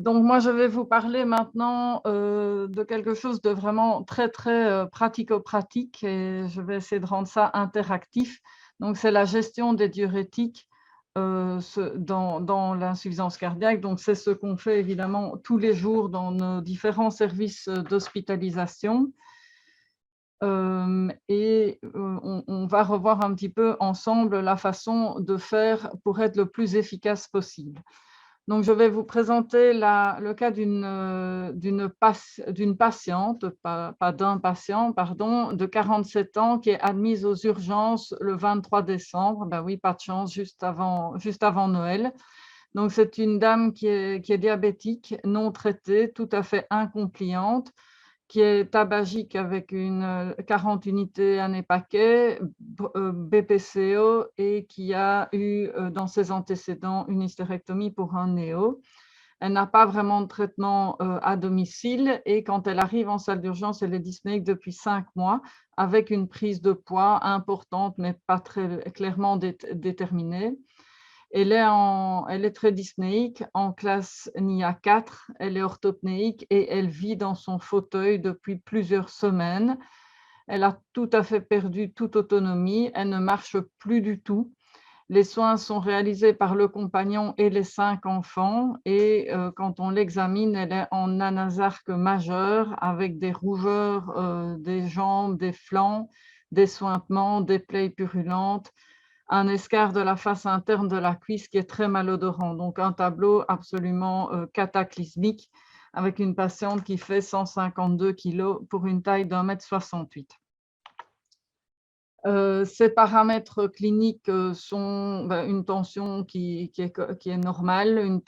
Donc moi, je vais vous parler maintenant de quelque chose de vraiment très, très pratico-pratique et je vais essayer de rendre ça interactif. Donc c'est la gestion des diurétiques dans l'insuffisance cardiaque. Donc c'est ce qu'on fait évidemment tous les jours dans nos différents services d'hospitalisation. On va revoir un petit peu ensemble la façon de faire pour être le plus efficace possible. Donc, je vais vous présenter le cas d'une patiente, pas d'un patient, pardon, de 47 ans qui est admise aux urgences le 23 décembre. Ben oui, pas de chance, juste avant Noël. Donc, c'est une dame qui est diabétique, non traitée, tout à fait incompliante, qui est tabagique avec 40 unités année paquet, BPCO et qui a eu dans ses antécédents une hystérectomie pour un néo. Elle n'a pas vraiment de traitement à domicile et quand elle arrive en salle d'urgence, elle est dyspnéique depuis 5 mois avec une prise de poids importante mais pas très clairement déterminée. Elle est très dyspnéique, en classe NIA 4, elle est orthopnéique et elle vit dans son fauteuil depuis plusieurs semaines. Elle a tout à fait perdu toute autonomie, elle ne marche plus du tout. Les soins sont réalisés par le compagnon et les 5 enfants et quand on l'examine, elle est en anasarque majeur avec des rougeurs des jambes, des flancs, des suintements, des plaies purulentes, un escarre de la face interne de la cuisse qui est très malodorant. Donc un tableau absolument cataclysmique avec une patiente qui fait 152 kg pour une taille d'1,68 m. Ces paramètres cliniques sont une tension qui est normale,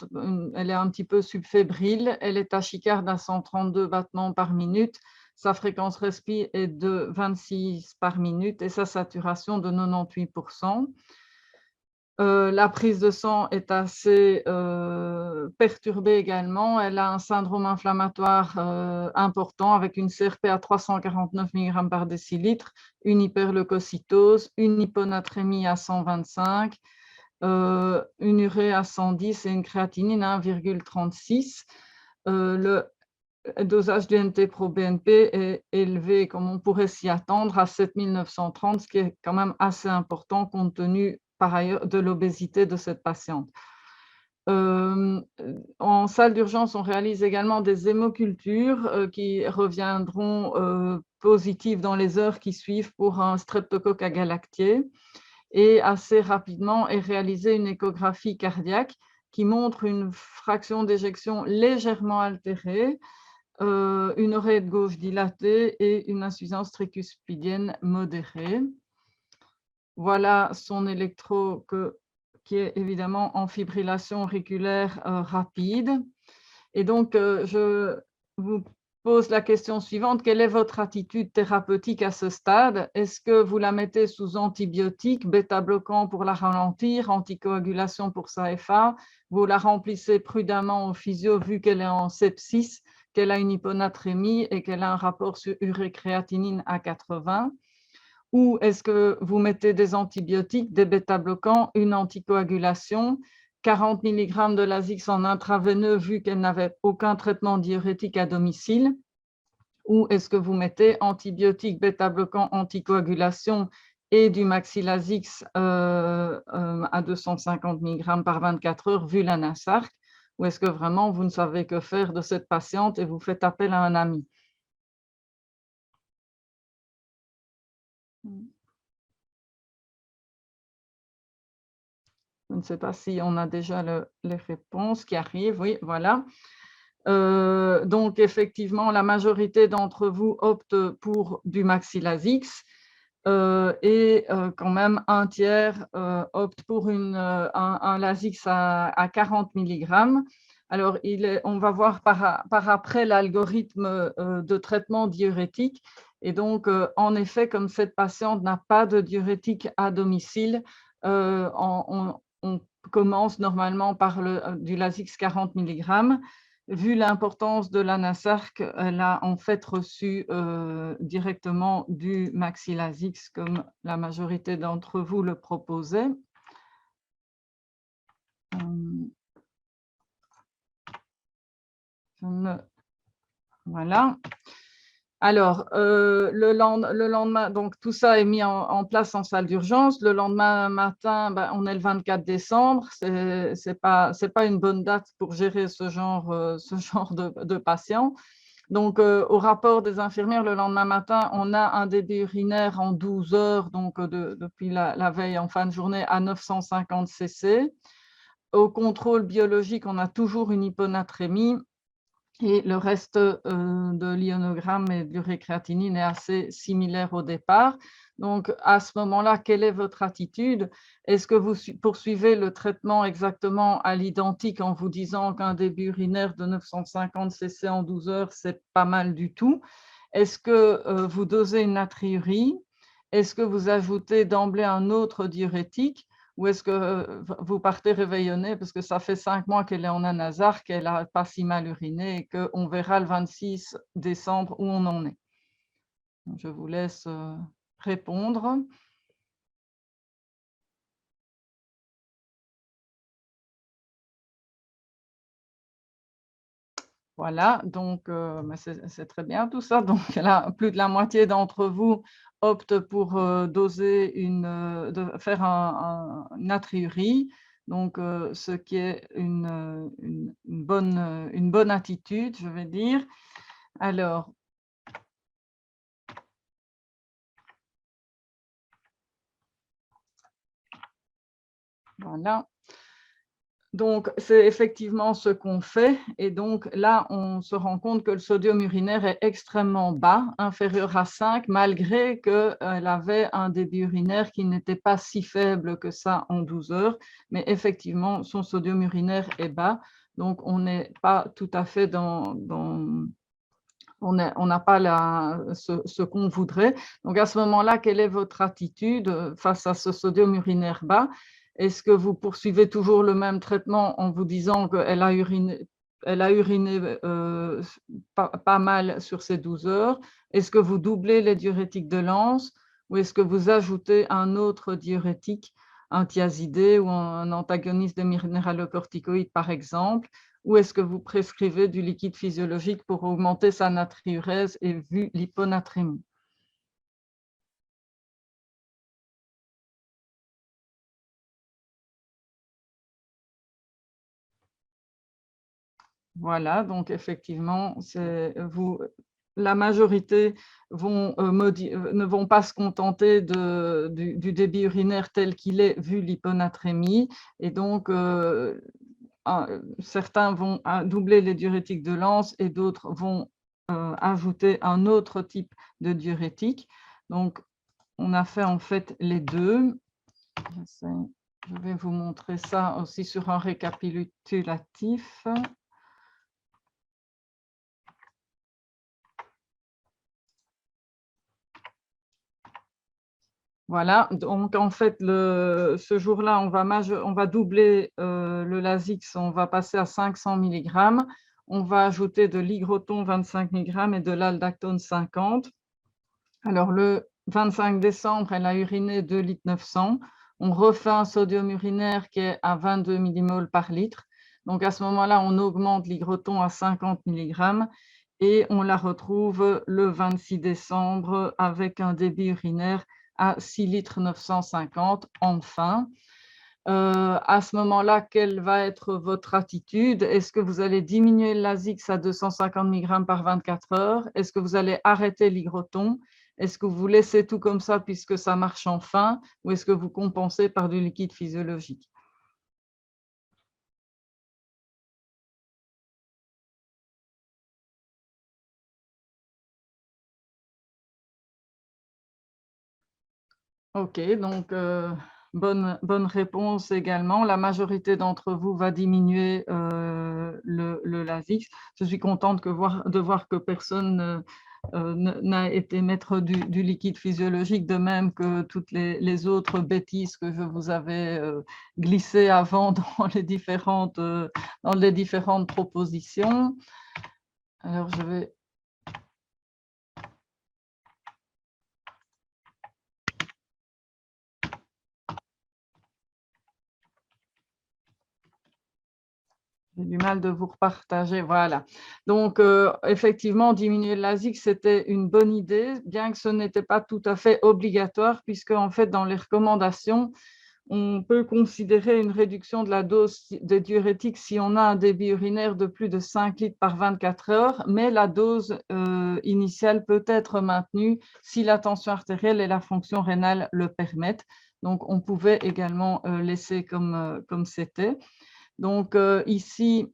elle est un petit peu subfébrile, elle est tachycarde à 132 battements par minute, sa fréquence respi est de 26 par minute et sa saturation de 98%. La prise de sang est assez perturbée également. Elle a un syndrome inflammatoire important avec une CRP à 349 mg par décilitre, une hyperleucocytose, une hyponatrémie à 125, une urée à 110 et une créatinine à 1,36. Le dosage du NT-proBNP est élevé, comme on pourrait s'y attendre, à 7930, ce qui est quand même assez important compte tenu par ailleurs de l'obésité de cette patiente. En salle d'urgence, on réalise également des hémocultures qui reviendront positives dans les heures qui suivent pour un streptocoque agalactié. Et assez rapidement est réalisée une échographie cardiaque qui montre une fraction d'éjection légèrement altérée, une oreille gauche dilatée et une insuffisance tricuspidienne modérée. Voilà son électro qui est évidemment en fibrillation auriculaire rapide. Et donc, je vous pose la question suivante. Quelle est votre attitude thérapeutique à ce stade? Est-ce que vous la mettez sous antibiotiques, bêta-bloquants pour la ralentir, anticoagulation pour sa FA? Vous la remplissez prudemment au physio vu qu'elle est en sepsis, qu'elle a une hyponatrémie et qu'elle a un rapport sur urée-créatinine à 80? Ou est-ce que vous mettez des antibiotiques, des bêta-bloquants, une anticoagulation, 40 mg de Lasix en intraveineux vu qu'elle n'avait aucun traitement diurétique à domicile? Ou est-ce que vous mettez antibiotiques, bêta-bloquants, anticoagulation et du Maxilasix à 250 mg par 24 heures vu la NASARC? Ou est-ce que vraiment vous ne savez que faire de cette patiente et vous faites appel à un ami? Je ne sais pas si on a déjà les réponses qui arrivent. Oui, voilà. Donc, effectivement, la majorité d'entre vous optent pour du Maxilasix et quand même un tiers opte pour un Lasix à 40 mg. Alors, on va voir par après l'algorithme de traitement diurétique. Et donc, en effet, comme cette patiente n'a pas de diurétique à domicile, on commence normalement par du Lasix 40 mg. Vu l'importance de la NASARC, elle a en fait reçu directement du Maxilasix comme la majorité d'entre vous le proposait. Voilà. Alors, le lendemain, donc tout ça est mis en place en salle d'urgence. Le lendemain matin, ben, on est le 24 décembre. C'est pas une bonne date pour gérer ce genre de patient. Donc, au rapport des infirmières, le lendemain matin, on a un débit urinaire en 12 heures, donc depuis la veille en fin de journée, à 950 cc. Au contrôle biologique, on a toujours une hyponatrémie. Et le reste de l'ionogramme et de l'urécréatinine est assez similaire au départ. Donc, à ce moment-là, quelle est votre attitude? Est-ce que vous poursuivez le traitement exactement à l'identique en vous disant qu'un débit urinaire de 950 cc en 12 heures, c'est pas mal du tout? Est-ce que vous dosez une natriurie? Est-ce que vous ajoutez d'emblée un autre diurétique? Ou est-ce que vous partez réveillonné parce que ça fait 5 mois qu'elle est en anasar, qu'elle n'a pas si mal uriné et qu'on verra le 26 décembre où on en est? Je vous laisse répondre. Voilà, donc c'est très bien tout ça. Donc là, plus de la moitié d'entre vous optent pour doser de faire une natriurie, donc ce qui est une bonne attitude, je vais dire. Alors, voilà. Donc, c'est effectivement ce qu'on fait. Et donc, là, on se rend compte que le sodium urinaire est extrêmement bas, inférieur à 5, malgré qu'elle avait un débit urinaire qui n'était pas si faible que ça en 12 heures. Mais effectivement, son sodium urinaire est bas. Donc, on n'est pas tout à fait on n'a pas ce qu'on voudrait. Donc, à ce moment-là, quelle est votre attitude face à ce sodium urinaire bas? Est-ce que vous poursuivez toujours le même traitement en vous disant qu'elle a uriné, pas mal sur ces 12 heures? Est-ce que vous doublez les diurétiques de Lens ou est-ce que vous ajoutez un autre diurétique, un thiazidé ou un antagoniste de minéralocorticoïdes par exemple? Ou est-ce que vous prescrivez du liquide physiologique pour augmenter sa natriurèse et vu l'hyponatrémie? Voilà, donc effectivement, la majorité ne vont pas se contenter du débit urinaire tel qu'il est vu l'hyponatrémie. Et donc, certains vont doubler les diurétiques de Lens et d'autres vont ajouter un autre type de diurétique. Donc, on a fait en fait les deux. Je vais vous montrer ça aussi sur un récapitulatif. Voilà, donc en fait, ce jour-là, on va doubler le Lasix, on va passer à 500 mg. On va ajouter de l'hygroton 25 mg et de l'aldactone 50. Alors, le 25 décembre, elle a uriné 2,9 litres. On refait un sodium urinaire qui est à 22 millimoles par litre. Donc, à ce moment-là, on augmente l'hygroton à 50 mg et on la retrouve le 26 décembre avec un débit urinaire à 6 litres 950. Enfin, à ce moment-là, quelle va être votre attitude? Est-ce que vous allez diminuer le Lasix à 250 mg par 24 heures? Est-ce que vous allez arrêter l'hygroton? Est-ce que vous laissez tout comme ça puisque ça marche enfin? Ou est-ce que vous compensez par du liquide physiologique? Ok, donc bonne réponse également. La majorité d'entre vous va diminuer le Lasix. Je suis contente de voir que personne n'a été mettre du liquide physiologique, de même que toutes les autres bêtises que je vous avais glissées avant dans les différentes propositions. Alors, J'ai du mal de vous repartager, voilà. Donc, effectivement, diminuer le LASIK, c'était une bonne idée, bien que ce n'était pas tout à fait obligatoire, puisque, en fait, dans les recommandations, on peut considérer une réduction de la dose de diurétique si on a un débit urinaire de plus de 5 litres par 24 heures, mais la dose initiale peut être maintenue si la tension artérielle et la fonction rénale le permettent. Donc, on pouvait également laisser comme c'était. Donc, ici,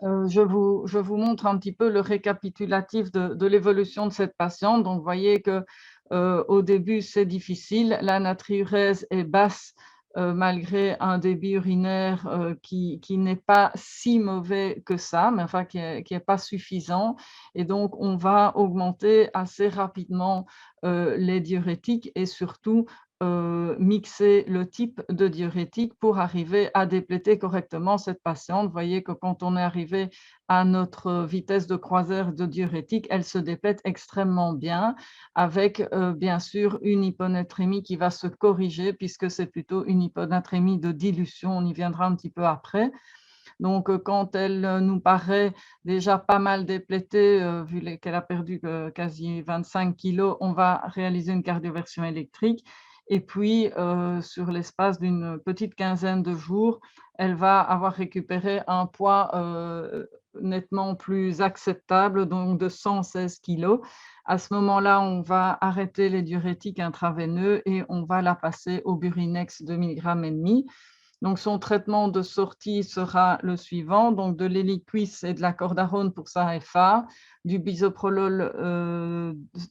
je vous montre un petit peu le récapitulatif de l'évolution de cette patiente. Donc, vous voyez que au début, c'est difficile. La natriurèse est basse malgré un débit urinaire qui n'est pas si mauvais que ça, mais enfin qui est pas suffisant. Et donc, on va augmenter assez rapidement les diurétiques et surtout mixer le type de diurétique pour arriver à dépléter correctement cette patiente. Vous voyez que quand on est arrivé à notre vitesse de croisière de diurétique, elle se déplète extrêmement bien avec bien sûr une hyponatrémie qui va se corriger puisque c'est plutôt une hyponatrémie de dilution, on y viendra un petit peu après. Donc, quand elle nous paraît déjà pas mal déplétée, vu qu'elle a perdu quasi 25 kilos, on va réaliser une cardioversion électrique. Et puis, sur l'espace d'une petite quinzaine de jours, elle va avoir récupéré un poids nettement plus acceptable, donc de 116 kilos. À ce moment-là, on va arrêter les diurétiques intraveineux et on va la passer au Burinex 2,5 mg. Donc, son traitement de sortie sera le suivant, donc de l'héliquis et de la cordarone pour sa FA, du bisoprolol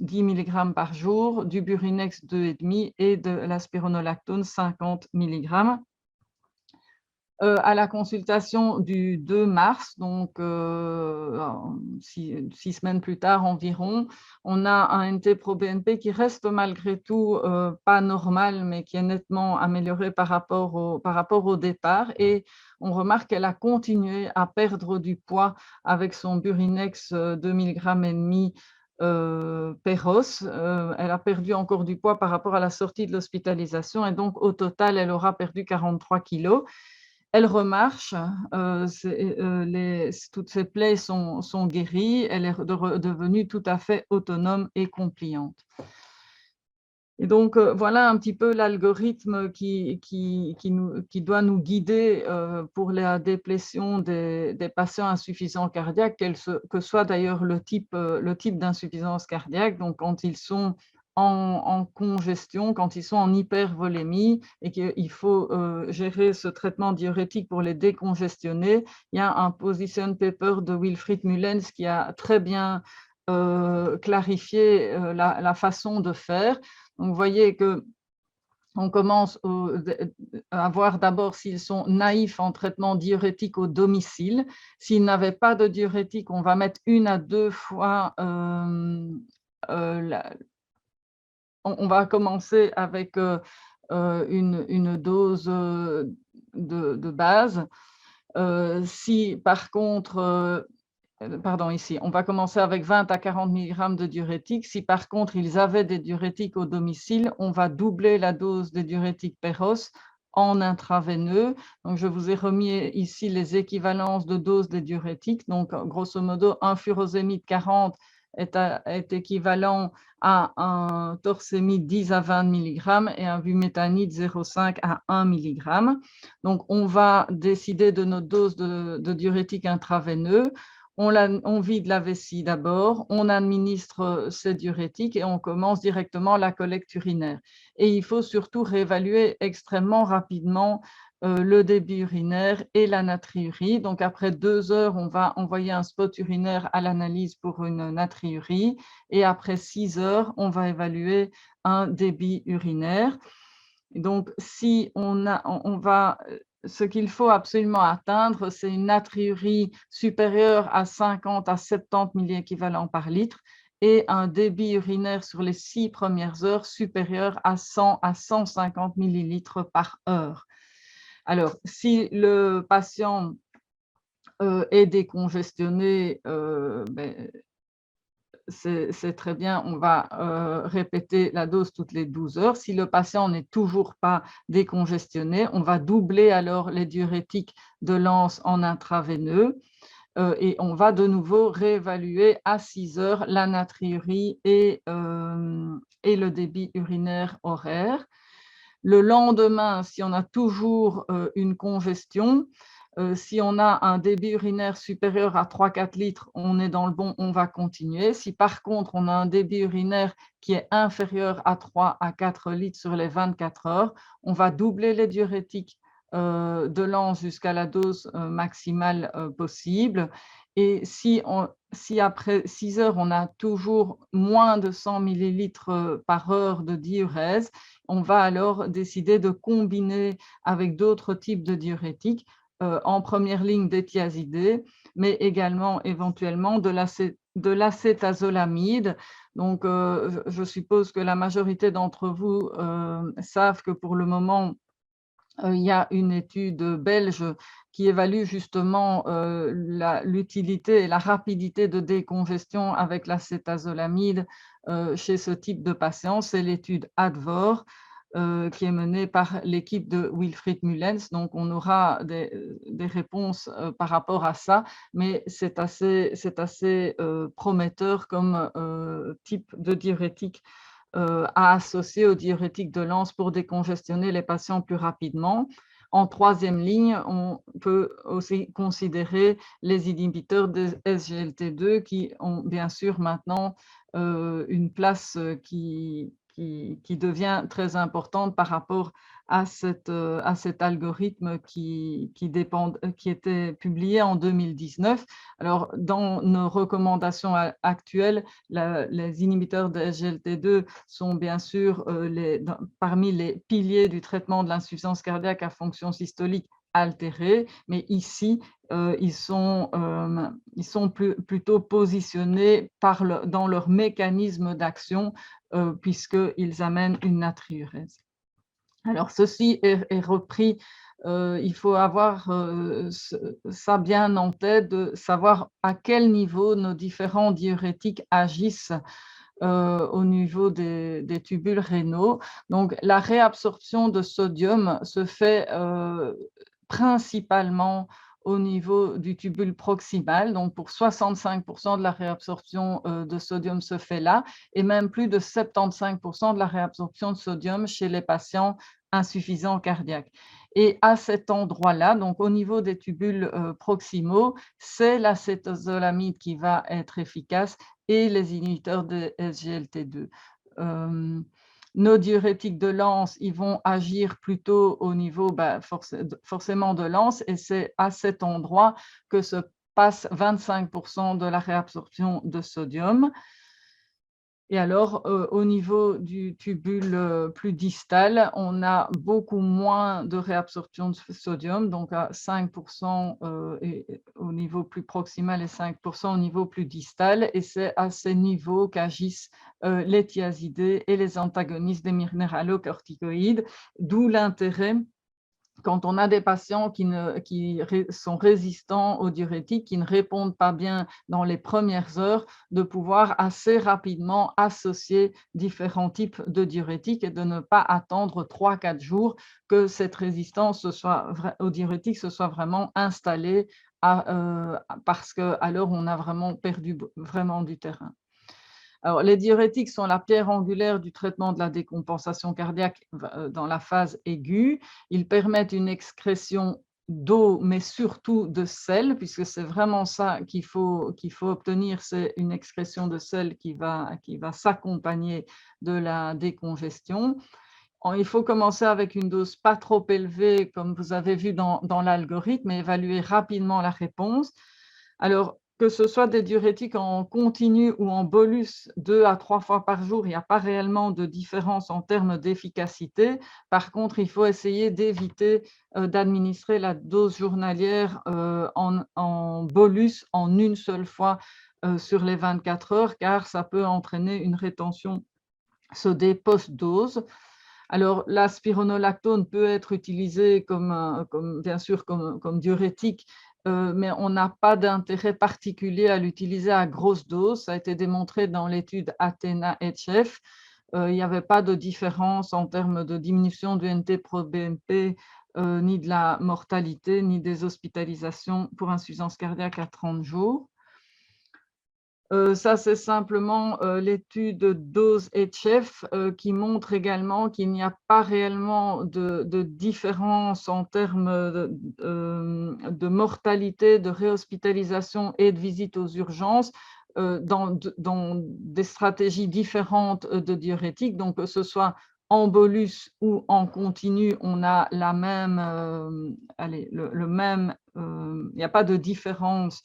10 mg par jour, du Burinex 2,5 et de la spironolactone 50 mg. À la consultation du 2 mars, donc 6 semaines plus tard environ, on a un NT-proBNP qui reste malgré tout pas normal, mais qui est nettement amélioré par rapport au départ. Et on remarque qu'elle a continué à perdre du poids avec son Burinex 2,5 mg Péros. Elle a perdu encore du poids par rapport à la sortie de l'hospitalisation et donc au total, elle aura perdu 43 kilos. Elle remarche, toutes ses plaies sont guéries, elle est devenue tout à fait autonome et compliante. Et donc, voilà un petit peu l'algorithme qui doit nous guider pour la déplétion des patients insuffisants cardiaques, que soit d'ailleurs le type d'insuffisance cardiaque, donc quand ils sont en congestion, quand ils sont en hypervolémie et qu'il faut gérer ce traitement diurétique pour les décongestionner. Il y a un position paper de Wilfried Mullens qui a très bien clarifié la façon de faire. Donc, vous voyez qu'on commence à voir d'abord s'ils sont naïfs en traitement diurétique au domicile. S'ils n'avaient pas de diurétique, on va mettre 1 à 2 fois on va commencer avec une dose de base. Si par contre, pardon, ici, on va commencer avec 20 à 40 mg de diurétique. Si par contre, ils avaient des diurétiques au domicile, on va doubler la dose de diurétique Péros en intraveineux. Donc, je vous ai remis ici les équivalences de doses des diurétiques. Donc, grosso modo, un furosémide 40 est équivalent à un torsémide 10 à 20 mg et un bumétanide 0,5 à 1 mg. Donc, on va décider de notre dose de diurétique intraveineux. On vide la vessie d'abord, on administre ces diurétiques et on commence directement la collecte urinaire. Et il faut surtout réévaluer extrêmement rapidement le débit urinaire et la natriurie. Donc, après 2 heures, on va envoyer un spot urinaire à l'analyse pour une natriurie. Et après 6 heures, on va évaluer un débit urinaire. Donc, si ce qu'il faut absolument atteindre, c'est une natriurie supérieure à 50 à 70 milliéquivalents par litre et un débit urinaire sur les 6 premières heures supérieur à 100 à 150 millilitres par heure. Alors, si le patient est décongestionné, c'est très bien, on va répéter la dose toutes les 12 heures. Si le patient n'est toujours pas décongestionné, on va doubler alors les diurétiques de l'anse en intraveineux et on va de nouveau réévaluer à 6 heures la natriurie et le débit urinaire horaire. Le lendemain, si on a toujours une congestion, si on a un débit urinaire supérieur à 3-4 litres, on est dans le bon, on va continuer. Si par contre, on a un débit urinaire qui est inférieur à 3 à 4 litres sur les 24 heures, on va doubler les diurétiques de l'anse jusqu'à la dose maximale possible. Et si après 6 heures, on a toujours moins de 100 millilitres par heure de diurèse, on va alors décider de combiner avec d'autres types de diurétiques, en première ligne des thiazidés, mais également éventuellement de l'acétazolamide. Donc, je suppose que la majorité d'entre vous savent que pour le moment, il y a une étude belge qui évalue justement l'utilité et la rapidité de décongestion avec l'acétazolamide chez ce type de patient. C'est l'étude ADVOR qui est menée par l'équipe de Wilfried Mullens. Donc, on aura des réponses par rapport à ça, mais c'est assez prometteur comme type de diurétique à associer aux diurétiques de l'anse pour décongestionner les patients plus rapidement. En troisième ligne, on peut aussi considérer les inhibiteurs de SGLT2 qui ont bien sûr maintenant une place qui devient très importante par rapport à cet algorithme qui était publié en 2019. Alors, dans nos recommandations actuelles, les inhibiteurs de SGLT2 sont bien sûr parmi les piliers du traitement de l'insuffisance cardiaque à fonction systolique altérée, mais ici, ils sont plutôt positionnés dans leur mécanisme d'action puisqu'ils amènent une natriurèse. Alors, ceci est repris. Il faut avoir ça bien en tête, de savoir à quel niveau nos différents diurétiques agissent au niveau des tubules rénaux. Donc, la réabsorption de sodium se fait principalement au niveau du tubule proximal. Donc, pour 65% de la réabsorption de sodium se fait là, et même plus de 75% de la réabsorption de sodium chez les patients insuffisants cardiaques. Et à cet endroit-là, donc au niveau des tubules proximaux, c'est l'acétazolamide qui va être efficace et les inhibiteurs de SGLT2. Nos diurétiques de l'anse, ils vont agir plutôt au niveau forcément de l'anse, et c'est à cet endroit que se passe 25% de la réabsorption de sodium. Et alors, au niveau du tubule plus distal, on a beaucoup moins de réabsorption de sodium, donc à 5% au niveau plus proximal et 5% au niveau plus distal. Et c'est à ces niveaux qu'agissent les thiazidés et les antagonistes des minéralocorticoïdes, d'où l'intérêt, quand on a des patients qui sont résistants aux diurétiques, qui ne répondent pas bien dans les premières heures, de pouvoir assez rapidement associer différents types de diurétiques et de ne pas attendre 3-4 jours que cette résistance aux diurétiques se soit vraiment installée parce qu'alors on a vraiment perdu du terrain. Alors, les diurétiques sont la pierre angulaire du traitement de la décompensation cardiaque dans la phase aiguë. Ils permettent une excrétion d'eau, mais surtout de sel, puisque c'est vraiment ça qu'il faut obtenir, c'est une excrétion de sel qui va s'accompagner de la décongestion. Il faut commencer avec une dose pas trop élevée, comme vous avez vu dans l'algorithme, et évaluer rapidement la réponse. Alors, que ce soit des diurétiques en continu ou en bolus 2 à 3 fois par jour, il n'y a pas réellement de différence en termes d'efficacité. Par contre, il faut essayer d'éviter d'administrer la dose journalière en bolus en une seule fois sur les 24 heures, car ça peut entraîner une rétention sodée post-dose. Alors, la spironolactone peut être utilisée bien sûr comme diurétique mais on n'a pas d'intérêt particulier à l'utiliser à grosse dose. Ça a été démontré dans l'étude Athena-HF. Il n'y avait pas de différence en termes de diminution du NT-proBNP, ni de la mortalité, ni des hospitalisations pour insuffisance cardiaque à 30 jours. Ça, c'est simplement l'étude dose HF qui montre également qu'il n'y a pas réellement de différence en termes de mortalité, de réhospitalisation et de visite aux urgences dans des stratégies différentes de diurétiques. Donc, que ce soit en bolus ou en continu, on a la même, le même, il n'y a pas de différence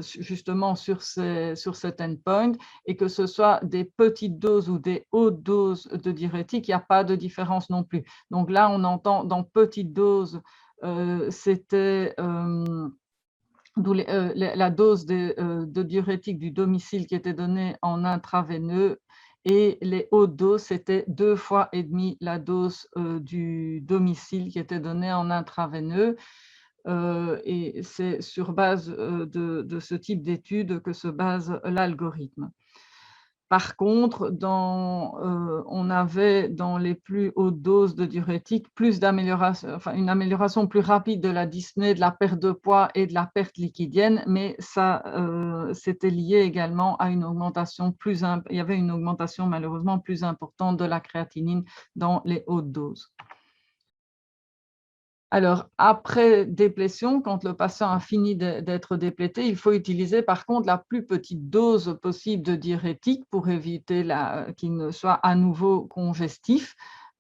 justement sur cet endpoint, et que ce soit des petites doses ou des hautes doses de diurétiques, il n'y a pas de différence non plus. Donc là, on entend dans petites doses, c'était la dose de diurétique du domicile qui était donnée en intraveineux, et les hautes doses, c'était 2,5 fois la dose du domicile qui était donnée en intraveineux. Et c'est sur base de ce type d'études que se base l'algorithme. Par contre, on avait dans les plus hautes doses de diurétique plus d'amélioration, enfin une amélioration plus rapide de la dyspnée, de la perte de poids et de la perte liquidienne, mais ça, c'était lié également à une augmentation il y avait une augmentation malheureusement plus importante de la créatinine dans les hautes doses. Alors, après déplétion, quand le patient a fini d'être déplété, il faut utiliser par contre la plus petite dose possible de diurétique pour éviter qu'il ne soit à nouveau congestif.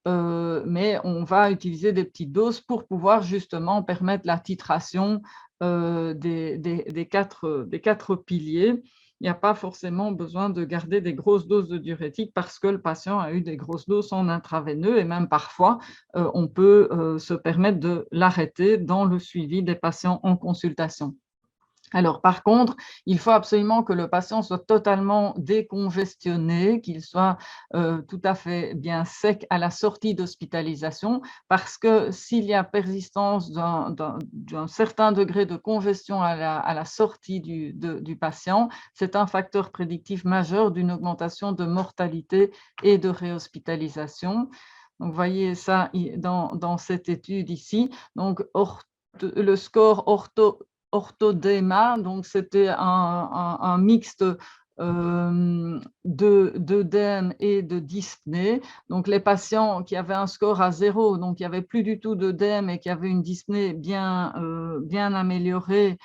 Mais on va utiliser des petites doses pour pouvoir justement permettre la titration des quatre piliers. Il n'y a pas forcément besoin de garder des grosses doses de diurétique parce que le patient a eu des grosses doses en intraveineux, et même parfois, on peut se permettre de l'arrêter dans le suivi des patients en consultation. Alors, par contre, il faut absolument que le patient soit totalement décongestionné, qu'il soit tout à fait bien sec à la sortie d'hospitalisation, parce que s'il y a persistance d'un certain degré de congestion à la sortie du patient, c'est un facteur prédictif majeur d'une augmentation de mortalité et de réhospitalisation. Donc, vous voyez ça dans cette étude ici. Donc, le score orthodéma, donc c'était un mixte d'œdème et de dyspnée. Donc les patients qui avaient un score à 0, donc il n'y avait plus du tout d'œdème et qui avaient une dyspnée bien améliorée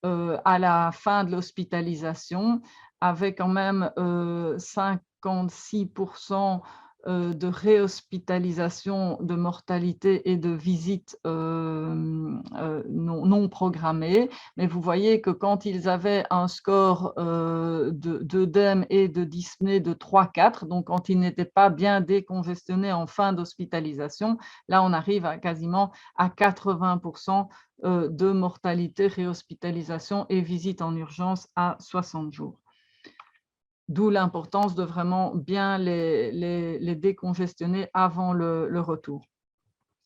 à la fin de l'hospitalisation, avaient quand même 56% de réhospitalisation, de mortalité et de visites non programmées. Mais vous voyez que quand ils avaient un score d'œdème et de dyspnée de 3-4, donc quand ils n'étaient pas bien décongestionnés en fin d'hospitalisation, là on arrive quasiment à 80% de mortalité, réhospitalisation et visite en urgence à 60 jours. D'où l'importance de vraiment bien les décongestionner avant le retour.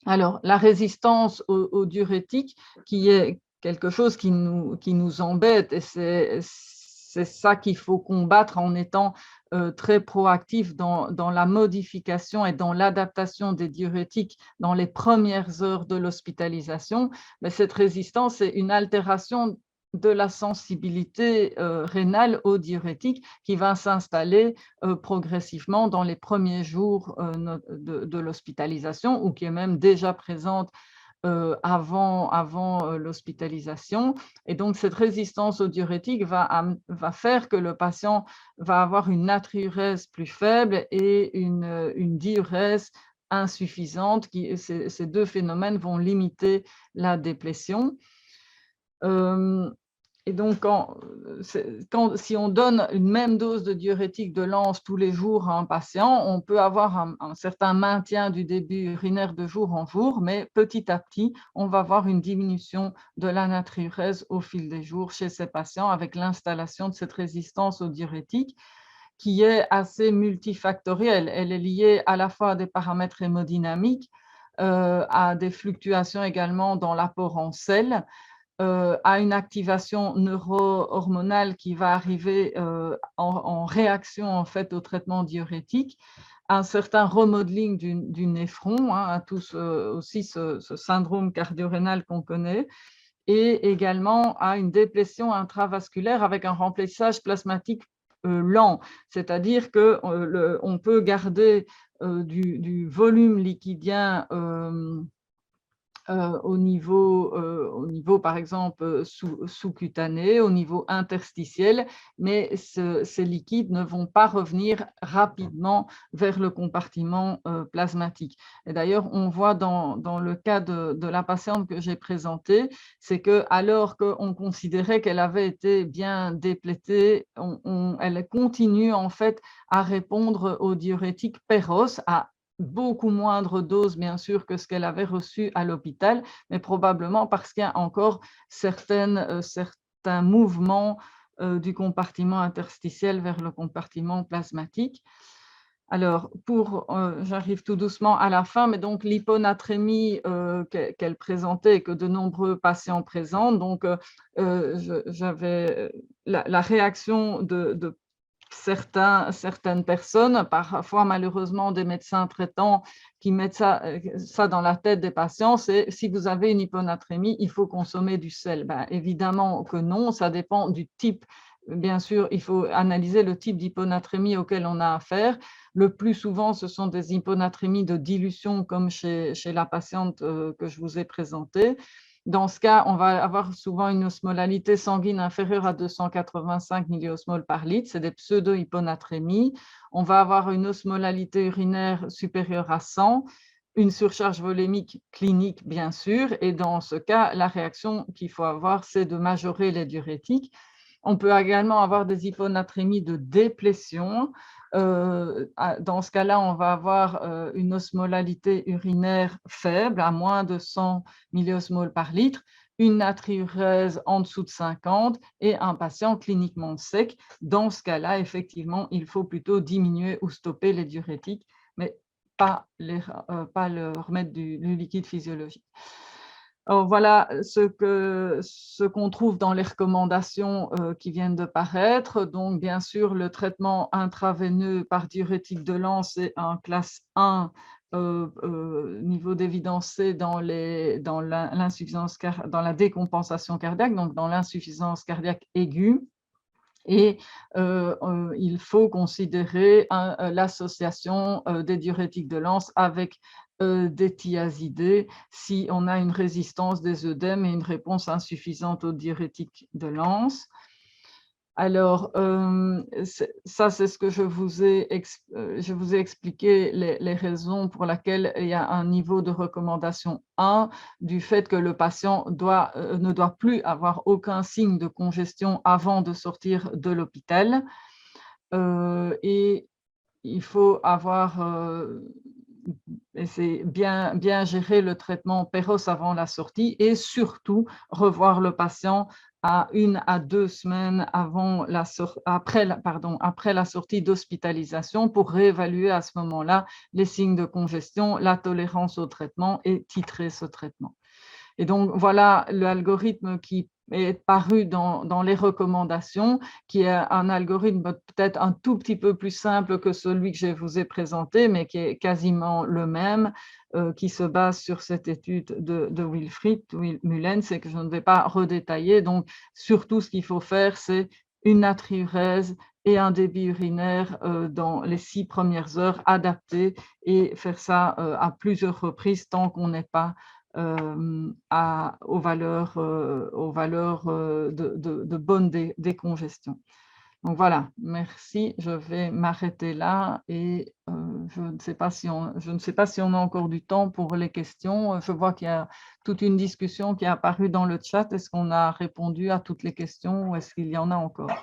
Alors, la résistance aux diurétiques, qui est quelque chose qui nous embête, et c'est ça qu'il faut combattre en étant très proactif dans la modification et dans l'adaptation des diurétiques dans les premières heures de l'hospitalisation. Mais cette résistance est une altération de la sensibilité rénale aux diurétiques qui va s'installer progressivement dans les premiers jours de l'hospitalisation, ou qui est même déjà présente avant l'hospitalisation. Et donc, cette résistance aux diurétiques va faire que le patient va avoir une natriurèse plus faible et une diurèse insuffisante. Ces deux phénomènes vont limiter la déplétion. Et donc, si on donne une même dose de diurétique de l'ANS tous les jours à un patient, on peut avoir un certain maintien du débit urinaire de jour en jour, mais petit à petit, on va avoir une diminution de la natriurèse au fil des jours chez ces patients avec l'installation de cette résistance aux diurétiques qui est assez multifactorielle. Elle est liée à la fois à des paramètres hémodynamiques, à des fluctuations également dans l'apport en sel, à une activation neuro-hormonale qui va arriver en réaction en fait au traitement diurétique, un certain remodeling du néphron, à tous aussi ce syndrome cardio-rénal qu'on connaît, et également à une déplétion intravasculaire avec un remplissage plasmatique lent, c'est-à-dire qu'on peut garder du volume liquidien au niveau, par exemple, sous-cutané, au niveau interstitiel, mais ces liquides ne vont pas revenir rapidement vers le compartiment plasmatique. Et d'ailleurs, on voit dans le cas de la patiente que j'ai présentée, c'est que alors qu'on considérait qu'elle avait été bien déplétée, elle continue en fait à répondre aux diurétiques Péros, à beaucoup moindre dose, bien sûr, que ce qu'elle avait reçu à l'hôpital, mais probablement parce qu'il y a encore certains mouvements du compartiment interstitiel vers le compartiment plasmatique. Alors, j'arrive tout doucement à la fin, mais donc l'hyponatrémie qu'elle présentait et que de nombreux patients présentent, donc j'avais la réaction de certaines personnes, parfois malheureusement des médecins traitants qui mettent ça dans la tête des patients, c'est si vous avez une hyponatrémie, il faut consommer du sel. Ben, évidemment que non, ça dépend du type. Bien sûr, il faut analyser le type d'hyponatrémie auquel on a affaire. Le plus souvent, ce sont des hyponatrémies de dilution comme chez la patiente que je vous ai présentée. Dans ce cas, on va avoir souvent une osmolalité sanguine inférieure à 285 milliosmoles par litre, c'est des pseudo-hyponatrémies. On va avoir une osmolalité urinaire supérieure à 100, une surcharge volémique clinique, bien sûr, et dans ce cas, la réaction qu'il faut avoir, c'est de majorer les diurétiques. On peut également avoir des hyponatrémies de déplétion. Dans ce cas-là, on va avoir une osmolalité urinaire faible, à moins de 100 milliosmoles par litre, une natriurèse en dessous de 50 et un patient cliniquement sec. Dans ce cas-là, effectivement, il faut plutôt diminuer ou stopper les diurétiques, mais pas leur remettre du liquide physiologique. Alors, voilà ce qu'on trouve dans les recommandations qui viennent de paraître. Donc, bien sûr, le traitement intraveineux par diurétique de Lens est un classe 1 niveau d'évidence C dans l'insuffisance, dans la décompensation cardiaque, donc dans l'insuffisance cardiaque aiguë. Et il faut considérer l'association des diurétiques de Lens avec des thiazidés si on a une résistance des œdèmes et une réponse insuffisante aux diurétiques de Lens. Alors, ça, c'est ce que je vous ai expliqué, les raisons pour lesquelles il y a un niveau de recommandation 1, du fait que le patient ne doit plus avoir aucun signe de congestion avant de sortir de l'hôpital. Et il faut bien gérer le traitement Péros avant la sortie et surtout revoir le patient à 1 à 2 semaines après la sortie d'hospitalisation pour réévaluer à ce moment-là les signes de congestion, la tolérance au traitement et titrer ce traitement. Et donc, voilà l'algorithme qui est paru dans les recommandations, qui est un algorithme peut-être un tout petit peu plus simple que celui que je vous ai présenté, mais qui est quasiment le même, qui se base sur cette étude de Wilfried Mullens et que je ne vais pas redétailler. Donc, surtout, ce qu'il faut faire, c'est une natriurèse et un débit urinaire dans les 6 premières heures adaptés et faire ça à plusieurs reprises tant qu'on n'est pas aux valeurs de bonne décongestion. Donc voilà, merci. Je vais m'arrêter là et je ne sais pas si on a encore du temps pour les questions. Je vois qu'il y a toute une discussion qui est apparue dans le chat. Est-ce qu'on a répondu à toutes les questions ou est-ce qu'il y en a encore?